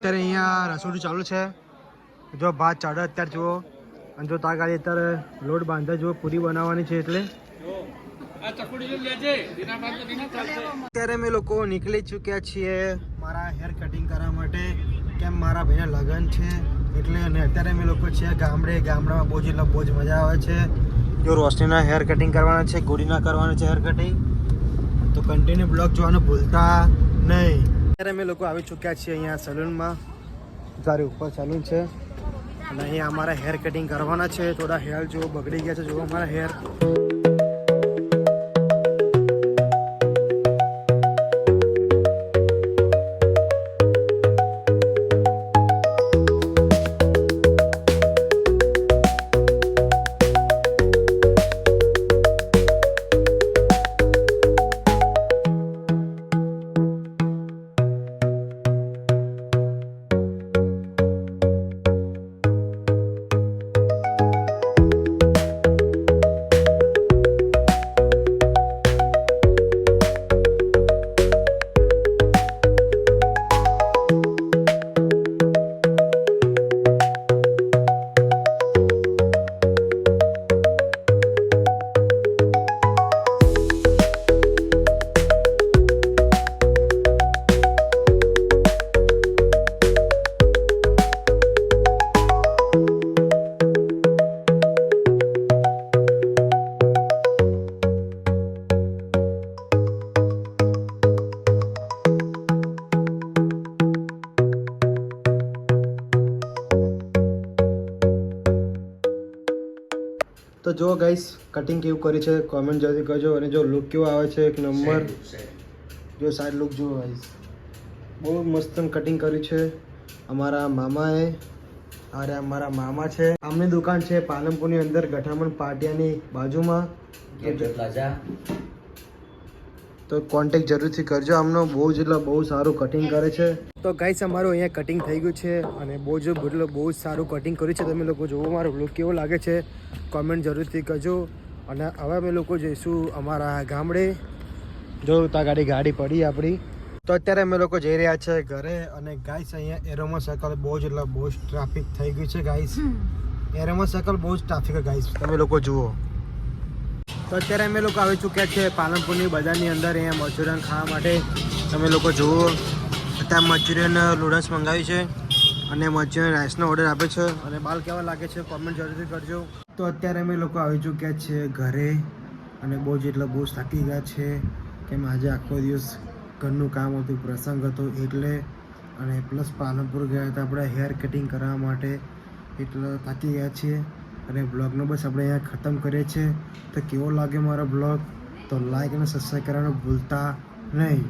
અત્યારે અહીંયા રસોડું ચાલુ છે. જો ભાત ચાડે અત્યારે જુઓ, અને જો તા ગાડી અત્યારે લોટ બાંધે જુઓ, પૂરી બનાવવાની છે એટલે અત્યારે અમે લોકો નીકળી ચૂક્યા છીએ મારા હેર કટિંગ કરવા માટે. કેમ મારા ભાઈના લગ્ન છે એટલે, અને અત્યારે અમે લોકો છીએ ગામડામાં બહુ જ મજા આવે છે. જો રોશનીના હેર કટિંગ કરવાના છે, ગોરીના કરવાના છે હેર કટિંગ, તો કન્ટિન્યુ બ્લોગ જોવાનું ભૂલતા નહીં. અત્યારે અમે લોકો આવી ચૂક્યા છીએ અહીંયા સલૂનમાં. તારી ઉપર સલૂન છે અને અહીંયા અમારા હેર કટિંગ કરવાના છે. થોડા હેર જો બગડી ગયા છે, જો અમારા હેર. તો જો ગાઈસ કટિંગ કેવું કરી છે કોમેન્ટ જલ્દી કરજો. અને જો લુક કેવો આવે છે એક નંબર. જો સાઈડ લુક જુઓ ગાઈસ, બહુ મસ્ત કટિંગ કર્યું છે અમારા મામાએ. અરે અમારા મામા છે, આમની દુકાન છે પાલનપુરની અંદર ગઠામણ પાટિયાની બાજુમાં. તો કોન્ટેક્ટ જરૂરથી કરજો. આમનો બહુ સારું કટિંગ કરે છે. તો ગાઈસ અમારું અહીંયા કટિંગ થઈ ગયું છે અને બહુ જ સારું કટિંગ કર્યું છે. તમે લોકો જોવો મારો લુક કેવો લાગે છે કોમેન્ટ જરૂરથી કરજો. અને હવે અમે લોકો જઈશું અમારા ગામડે. જો તા ગાડી પડી આપણી. તો અત્યારે અમે લોકો જઈ રહ્યા છે ઘરે. અને ગાઈસ અહીંયા એરોમા સર્કલ બહુ જ ટ્રાફિક થઈ ગયું છે ગાઈસ. એરોમા સર્કલ બહુ જ ટ્રાફિક ગાઈસ, તમે લોકો જુઓ. તો અત્યારે અમે લોકો આવી ચૂક્યા છે પાલનપુરની બજારની અંદર અહીંયા મંચુરિયન ખાવા માટે. તમે લોકો જુઓ, અત્યારે મંચુરિયન નૂડલ્સ મંગાવ્યું છે અને મંચુરિયન રાઈસનો ઓર્ડર આપ્યો છે. અને બાલ કેવા લાગે છે કોમેન્ટ જરૂરથી કરજો. તો અત્યારે અમે લોકો આવી ચૂક્યા છીએ ઘરે અને બહુ થાકી ગયા છે. કેમ આજે આખો દિવસ ઘરનું કામ હતું, પ્રસંગ હતો એટલે, અને પ્લસ પાલનપુર ગયા હતા આપણે હેર કટિંગ કરવા માટે, એટલે થાકી ગયા છીએ. અને બ્લોગનો બસ આપણે અહીંયા ખતમ કરીએ છીએ. તો કેવો લાગે મારો બ્લોગ તો લાઈક અને સબસ્ક્રાઈબ કરવાનું ભૂલતા નહીં.